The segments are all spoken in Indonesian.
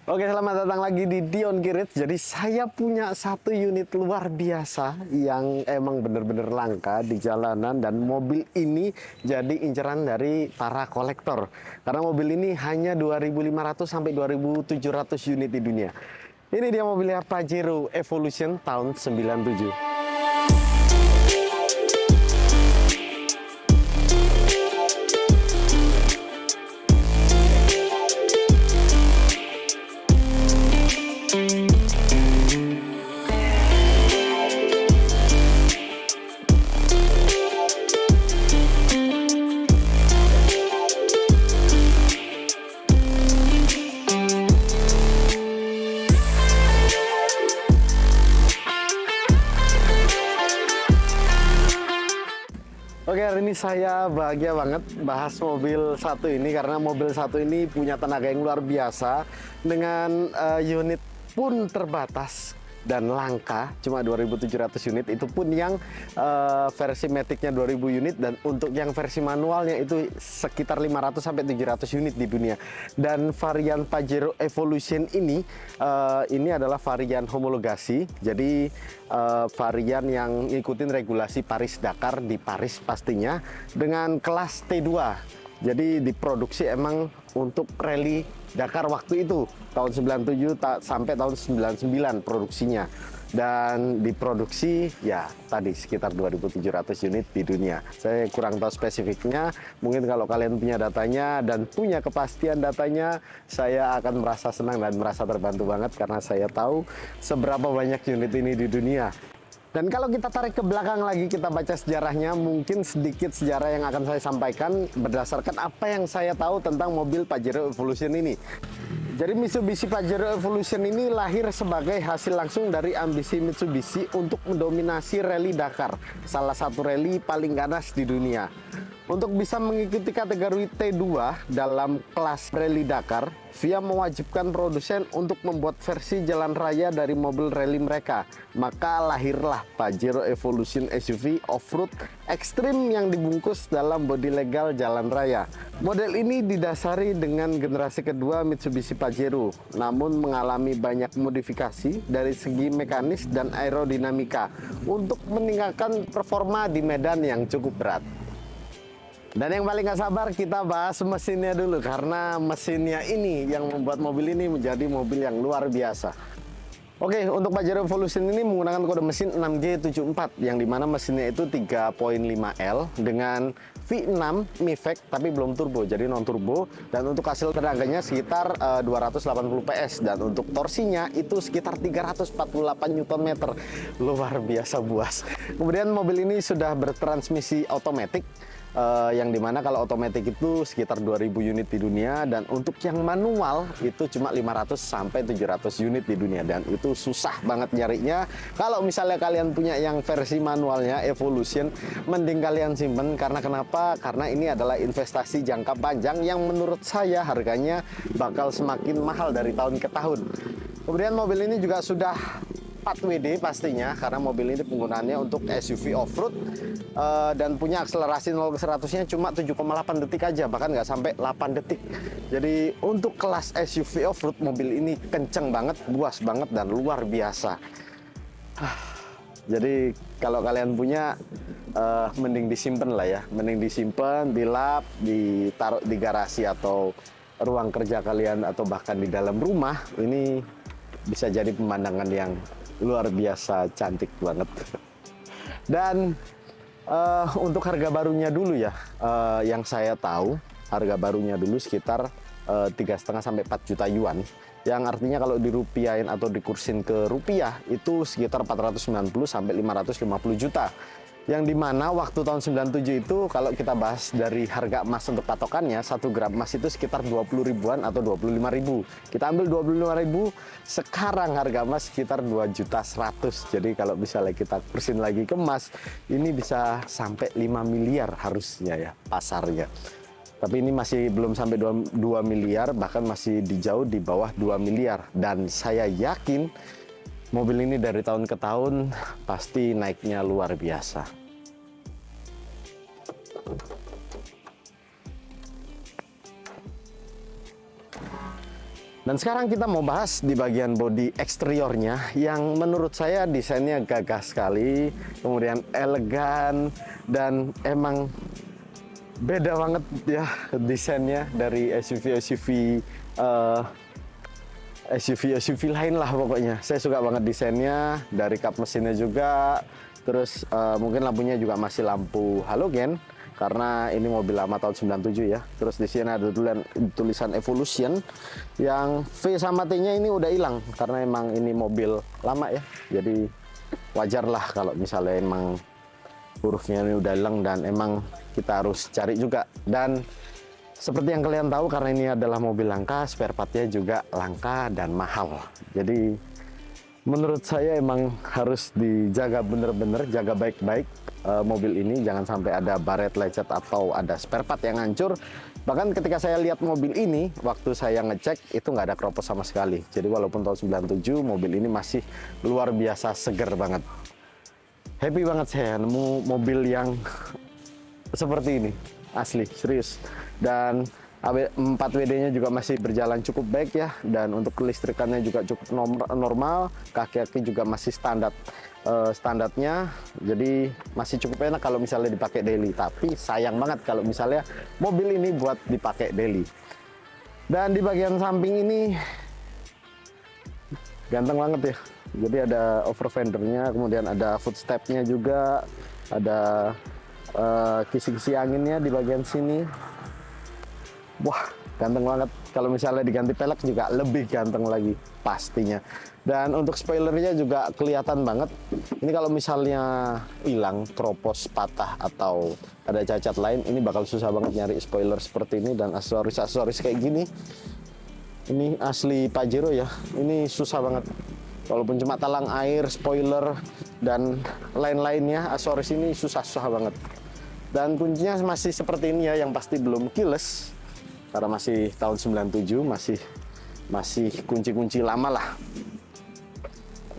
Oke, selamat datang lagi di Dion Garage. Jadi saya punya satu unit luar biasa yang emang bener-bener langka di jalanan, dan mobil ini jadi inceran dari para kolektor. Karena mobil ini hanya 2.500 sampai 2.700 unit di dunia. Ini dia mobilnya Pajero Evolution tahun 97. Oke, hari ini saya bahagia banget bahas mobil satu ini karena mobil satu ini punya tenaga yang luar biasa dengan unit pun terbatas dan langka, cuma 2.700 unit, itu pun yang versi Matic-nya 2.000 unit, dan untuk yang versi manualnya itu sekitar 500 sampai 700 unit di dunia. Dan varian Pajero Evolution ini adalah varian homologasi, jadi varian yang ngikutin regulasi Paris-Dakar di Paris pastinya, dengan kelas T2. Jadi diproduksi emang untuk rally Dakar waktu itu, tahun 97 sampai tahun 99 produksinya. Dan diproduksi ya tadi sekitar 2.700 unit di dunia. Saya kurang tahu spesifiknya, mungkin kalau kalian punya datanya dan punya kepastian datanya, saya akan merasa senang dan merasa terbantu banget karena saya tahu seberapa banyak unit ini di dunia. Dan kalau kita tarik ke belakang lagi, kita baca sejarahnya, mungkin sedikit sejarah yang akan saya sampaikan berdasarkan apa yang saya tahu tentang mobil Pajero Evolution ini. Jadi Mitsubishi Pajero Evolution ini lahir sebagai hasil langsung dari ambisi Mitsubishi untuk mendominasi rally Dakar, salah satu rally paling ganas di dunia. Untuk bisa mengikuti kategori T2 dalam kelas rally Dakar, VIA mewajibkan produsen untuk membuat versi jalan raya dari mobil rally mereka. Maka lahirlah Pajero Evolution SUV off-road ekstrim yang dibungkus dalam bodi legal jalan raya. Model ini didasari dengan generasi kedua Mitsubishi Pajero, namun mengalami banyak modifikasi dari segi mekanis dan aerodinamika untuk meningkatkan performa di medan yang cukup berat. Dan yang paling gak sabar kita bahas mesinnya dulu, karena mesinnya ini yang membuat mobil ini menjadi mobil yang luar biasa. Oke, untuk Pajero Evolution ini menggunakan kode mesin 6G74, yang dimana mesinnya itu 3.5L dengan V6 MIVEC tapi belum turbo, jadi non turbo. Dan untuk hasil tenaganya sekitar 280 PS, dan untuk torsinya itu sekitar 348 Nm. Luar biasa buas. Kemudian mobil ini sudah bertransmisi otomatis, yang dimana kalau otomatis itu sekitar 2.000 unit di dunia, dan untuk yang manual itu cuma 500 sampai 700 unit di dunia, dan itu susah banget nyarinya. Kalau misalnya kalian punya yang versi manualnya Evolution, mending kalian simpen. Karena kenapa? Karena ini adalah investasi jangka panjang yang menurut saya harganya bakal semakin mahal dari tahun ke tahun. Kemudian mobil ini juga sudah 4WD pastinya, karena mobil ini penggunaannya untuk SUV off-road, dan punya akselerasi 0 ke 100-nya cuma 7,8 detik aja, bahkan nggak sampai 8 detik. Jadi untuk kelas SUV off-road, mobil ini kenceng banget, buas banget, dan luar biasa. Jadi kalau kalian punya, mending disimpan lah ya, mending disimpan, dilap, ditaruh di garasi atau ruang kerja kalian, atau bahkan di dalam rumah. Ini bisa jadi pemandangan yang luar biasa cantik banget. Dan untuk harga barunya dulu ya, yang saya tahu harga barunya dulu sekitar 3,5 sampai 4 juta yuan, yang artinya kalau dirupiahin atau dikursin ke rupiah itu sekitar 490 sampai 550 juta. Yang dimana waktu tahun 97 itu, kalau kita bahas dari harga emas untuk patokannya, 1 gram emas itu sekitar 20 ribuan atau 25 ribu. Kita ambil 25 ribu, sekarang harga emas sekitar 2.100.000. Jadi kalau misalnya kita kursin lagi ke emas, ini bisa sampai 5 miliar harusnya ya pasarnya. Tapi ini masih belum sampai 2 miliar, bahkan masih jauh di bawah 2 miliar. Dan saya yakin mobil ini dari tahun ke tahun pasti naiknya luar biasa. Dan sekarang kita mau bahas di bagian bodi eksteriornya yang menurut saya desainnya gagah sekali, kemudian elegan, dan emang beda banget ya desainnya dari SUV lain lah pokoknya. Saya suka banget desainnya, dari kap mesinnya juga, terus mungkin lampunya juga masih lampu halogen karena ini mobil lama tahun 97 ya. Terus di sini ada tulisan Evolution yang V sama T-nya ini udah hilang karena emang ini mobil lama ya. Jadi wajar lah kalau misalnya emang hurufnya ini udah hilang dan emang kita harus cari juga. Dan seperti yang kalian tahu, karena ini adalah mobil langka, spare partnya juga langka dan mahal. Jadi menurut saya emang harus dijaga bener-bener, jaga baik-baik mobil ini, jangan sampai ada baret lecet atau ada spare part yang hancur. Bahkan ketika saya lihat mobil ini, waktu saya ngecek itu nggak ada keropos sama sekali. Jadi walaupun tahun 97, mobil ini masih luar biasa seger banget. Happy banget saya nemu mobil yang seperti ini, asli, serius. Dan 4WD-nya juga masih berjalan cukup baik ya, dan untuk kelistrikannya juga cukup normal, kaki-kaki juga masih standarnya, jadi masih cukup enak kalau misalnya dipakai daily. Tapi sayang banget kalau misalnya mobil ini buat dipakai daily. Dan di bagian samping ini ganteng banget ya, jadi ada over fendernya, kemudian ada footstep-nya juga, ada kisi-kisi anginnya di bagian sini. Wah, ganteng banget. Kalau misalnya diganti pelek juga lebih ganteng lagi pastinya. Dan untuk spoilernya juga kelihatan banget. Ini kalau misalnya hilang, keropos, patah, atau ada cacat lain, ini bakal susah banget nyari spoiler seperti ini. Dan aksesoris kayak gini, ini asli Pajero ya, ini susah banget. Walaupun cuma talang air, spoiler, dan lain-lainnya, aksesoris ini susah-susah banget. Dan kuncinya masih seperti ini ya, yang pasti belum keyless. Karena masih tahun 97, masih kunci-kunci lama lah.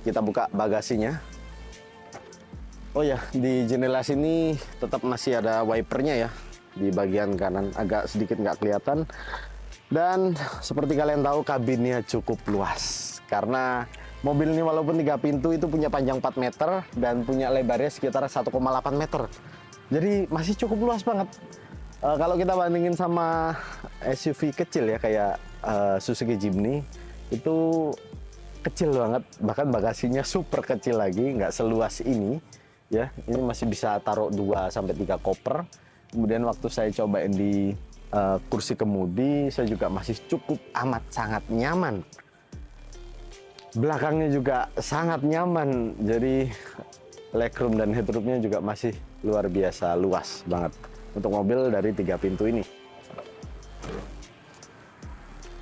Kita buka bagasinya. Oh ya, di jendela sini tetap masih ada wipernya ya, di bagian kanan, agak sedikit nggak kelihatan. Dan seperti kalian tahu, kabinnya cukup luas. Karena mobil ini walaupun 3 pintu itu punya panjang 4 meter dan punya lebarnya sekitar 1,8 meter. Jadi masih cukup luas banget. Kalau kita bandingin sama SUV kecil ya kayak Suzuki Jimny, itu kecil banget, bahkan bagasinya super kecil lagi, nggak seluas ini ya. Ini masih bisa taruh 2 sampai 3 koper. Kemudian waktu saya cobain di kursi kemudi, saya juga masih cukup amat sangat nyaman. Belakangnya juga sangat nyaman, jadi legroom dan headroomnya juga masih luar biasa luas banget untuk mobil dari 3 pintu ini.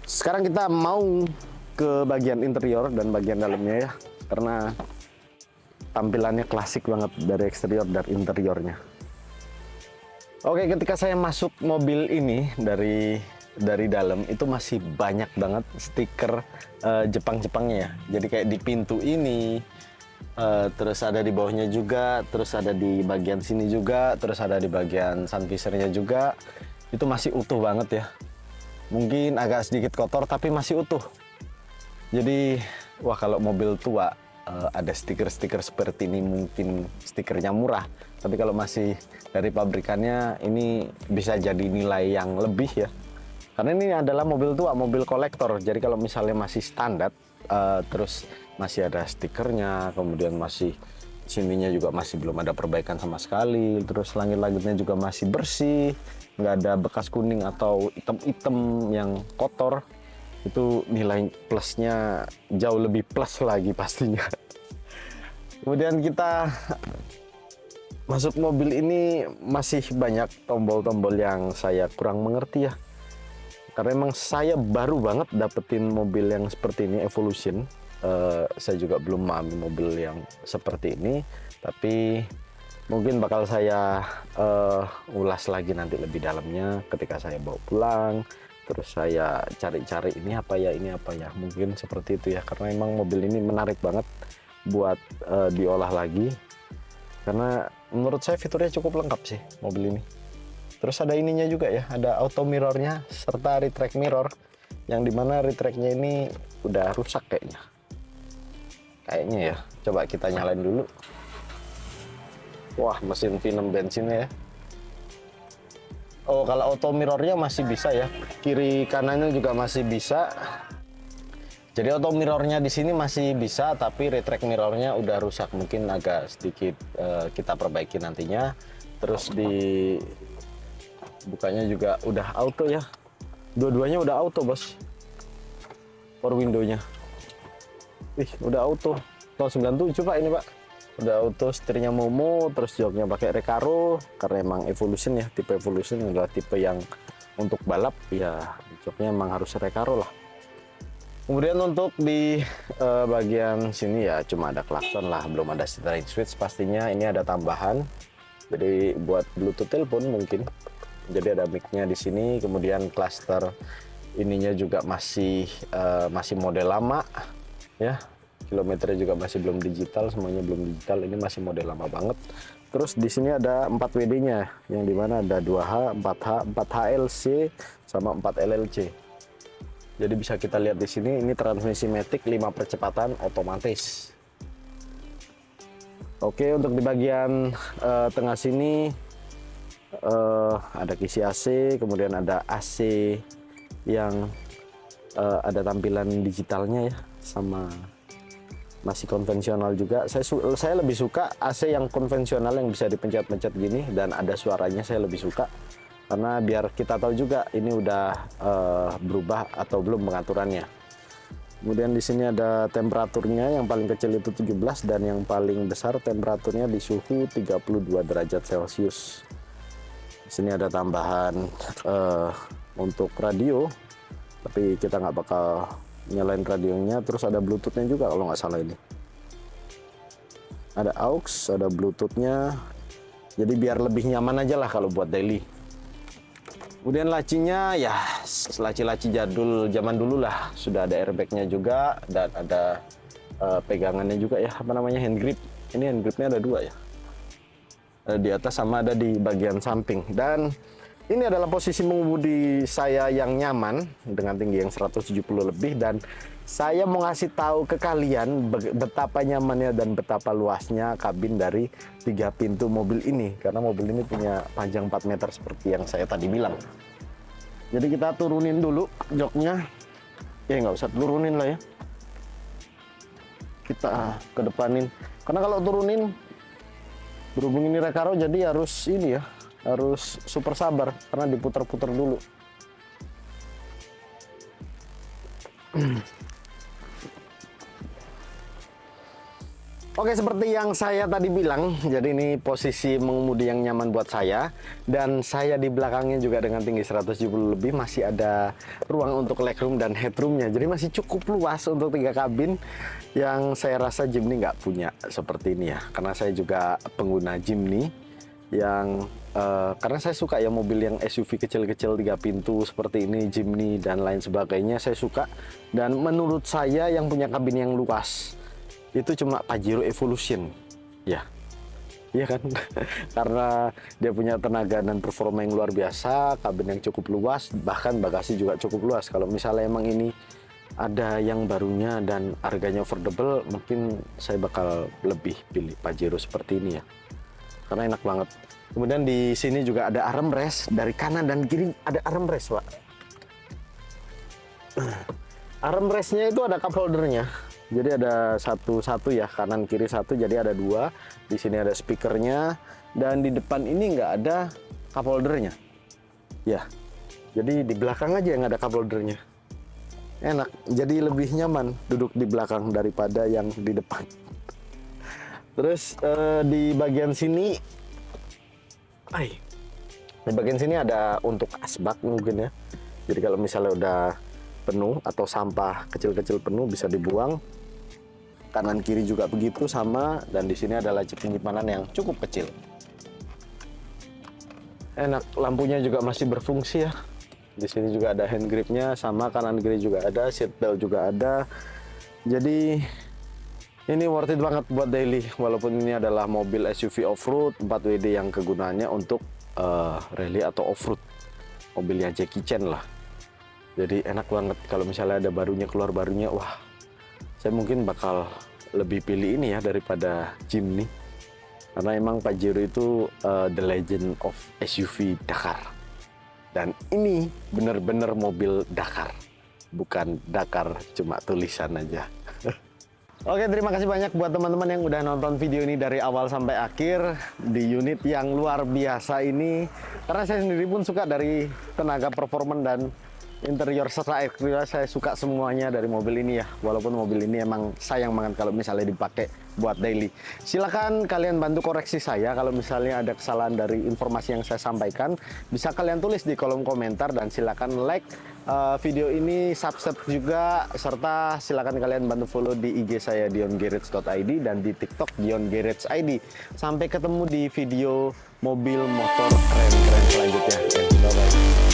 Sekarang kita mau ke bagian interior dan bagian dalamnya ya, karena tampilannya klasik banget dari eksterior dan interiornya. Oke, ketika saya masuk mobil ini dari dalam itu masih banyak banget stiker Jepang-Jepangnya ya. Jadi kayak di pintu ini, terus ada di bawahnya juga, terus ada di bagian sini juga, terus ada di bagian sun visor-nya juga. Itu masih utuh banget ya. Mungkin agak sedikit kotor tapi masih utuh. Jadi wah, kalau mobil tua ada stiker-stiker seperti ini mungkin stikernya murah, tapi kalau masih dari pabrikannya ini bisa jadi nilai yang lebih ya. Karena ini adalah mobil tua, mobil kolektor. Jadi kalau misalnya masih standar, terus masih ada stikernya, kemudian masih sininya juga masih belum ada perbaikan sama sekali, terus langit-langitnya juga masih bersih, nggak ada bekas kuning atau hitam-hitam yang kotor, itu nilai plusnya jauh lebih plus lagi pastinya. Kemudian kita masuk mobil ini masih banyak tombol-tombol yang saya kurang mengerti ya, karena emang saya baru banget dapetin mobil yang seperti ini, Evolution. Saya juga belum memahami mobil yang seperti ini, tapi mungkin bakal saya ulas lagi nanti lebih dalamnya ketika saya bawa pulang. Terus saya cari-cari ini apa ya, mungkin seperti itu ya, karena emang mobil ini menarik banget buat diolah lagi, karena menurut saya fiturnya cukup lengkap sih mobil ini. Terus ada ininya juga ya, ada auto mirrornya serta retract mirror. yang dimana retracknya ini udah rusak kayaknya ya. Coba kita nyalain dulu. Wah, mesin V6 bensinnya ya. Oh, kalau auto mirrornya masih bisa ya, kiri kanannya juga masih bisa. Jadi auto mirrornya di sini masih bisa, tapi retract mirrornya udah rusak, mungkin agak sedikit kita perbaiki nantinya. Terus di bukanya juga udah auto ya, dua-duanya udah auto bos. Power window-nya, udah auto. Tahun 97 pak ini pak, udah auto. Setirnya Momo, terus joknya pakai Recaro karena emang Evolution ya, tipe Evolution adalah tipe yang untuk balap ya, joknya emang harus Recaro lah. Kemudian untuk di bagian sini ya cuma ada klakson lah, belum ada steering switch. Pastinya ini ada tambahan, jadi buat Bluetooth telepon mungkin. Jadi ada mic-nya di sini. Kemudian cluster ininya juga masih model lama ya. Kilometernya juga masih belum digital, semuanya belum digital. Ini masih model lama banget. Terus di sini ada 4 WD-nya, yang dimana ada 2H, 4H, 4HLC, sama 4LLC. Jadi bisa kita lihat di sini, ini transmisi matic 5 percepatan otomatis. Oke, untuk di bagian tengah sini ada kisi AC, kemudian ada AC yang ada tampilan digitalnya ya, sama masih konvensional juga. Saya lebih suka AC yang konvensional yang bisa dipencet-pencet gini dan ada suaranya, saya lebih suka karena biar kita tahu juga ini udah berubah atau belum pengaturannya. Kemudian di sini ada temperaturnya, yang paling kecil itu 17 dan yang paling besar temperaturnya di suhu 32 derajat Celcius. Di sini ada tambahan untuk radio, tapi kita nggak bakal nyalain radionya. Terus ada Bluetoothnya juga kalau nggak salah ini. Ada aux, ada Bluetoothnya. Jadi biar lebih nyaman aja lah kalau buat daily. Kemudian lacinya ya laci-laci jadul zaman dulu lah. Sudah ada airbagnya juga dan ada pegangannya juga ya, apa namanya, hand grip. Ini hand gripnya ada 2 ya. Ada di atas sama ada di bagian samping. Dan ini adalah posisi mengemudi saya yang nyaman dengan tinggi yang 170 lebih, dan saya mau ngasih tahu ke kalian betapa nyamannya dan betapa luasnya kabin dari 3 pintu mobil ini, karena mobil ini punya panjang 4 meter seperti yang saya tadi bilang. Jadi kita turunin dulu joknya, ya nggak usah turunin lah ya, kita kedepanin, karena kalau turunin berhubung ini Recaro jadi harus ini ya, harus super sabar karena diputar-putar dulu. Oke, seperti yang saya tadi bilang, jadi ini posisi mengemudi yang nyaman buat saya, dan saya di belakangnya juga dengan tinggi 170 lebih masih ada ruang untuk legroom dan headroomnya, jadi masih cukup luas untuk 3 kabin yang saya rasa Jimny nggak punya seperti ini ya, karena saya juga pengguna Jimny yang karena saya suka ya mobil yang SUV kecil-kecil 3 pintu seperti ini, Jimny dan lain sebagainya saya suka. Dan menurut saya yang punya kabin yang luas itu cuma Pajero Evolution ya, iya kan. Karena dia punya tenaga dan performa yang luar biasa, kabin yang cukup luas, bahkan bagasi juga cukup luas. Kalau misalnya emang ini ada yang barunya dan harganya affordable, mungkin saya bakal lebih pilih Pajero seperti ini ya, karena enak banget. Kemudian di sini juga ada armrest, dari kanan dan kiri ada armrest pak. Armrestnya itu ada cup holdernya, jadi ada satu ya, kanan kiri satu, jadi ada 2. Di sini ada speakernya, dan di depan ini nggak ada cup holdernya ya, jadi di belakang aja yang ada cup holdernya. Enak, jadi lebih nyaman duduk di belakang daripada yang di depan. Terus di bagian sini, di bagian sini ada untuk asbak mungkin ya. Jadi kalau misalnya udah penuh atau sampah kecil-kecil penuh bisa dibuang. Kanan kiri juga begitu sama, dan di sini ada laci penyimpanan yang cukup kecil. Enak, lampunya juga masih berfungsi ya. Di sini juga ada hand gripnya, sama kanan kiri juga ada, seat belt juga ada. Jadi ini worth it banget buat daily, walaupun ini adalah mobil SUV off-road 4WD yang kegunaannya untuk rally atau off-road. Mobilnya Jackie Chan lah. Jadi enak banget kalau misalnya ada keluar barunya. Wah, saya mungkin bakal lebih pilih ini ya daripada Jimny. Karena emang Pajero itu the legend of SUV Dakar. Dan ini bener-bener mobil Dakar. Bukan Dakar cuma tulisan aja. Oke, terima kasih banyak buat teman-teman yang udah nonton video ini dari awal sampai akhir di unit yang luar biasa ini. Karena saya sendiri pun suka dari tenaga performan dan interior serta eksterior, saya suka semuanya dari mobil ini ya. Walaupun mobil ini emang sayang banget kalau misalnya dipakai buat daily. Silakan kalian bantu koreksi saya kalau misalnya ada kesalahan dari informasi yang saya sampaikan. Bisa kalian tulis di kolom komentar dan silakan like video ini, subscribe juga, serta silakan kalian bantu follow di IG saya diongarage.id dan di TikTok diongarage.id. Sampai ketemu di video mobil motor keren-keren selanjutnya. Bye bye.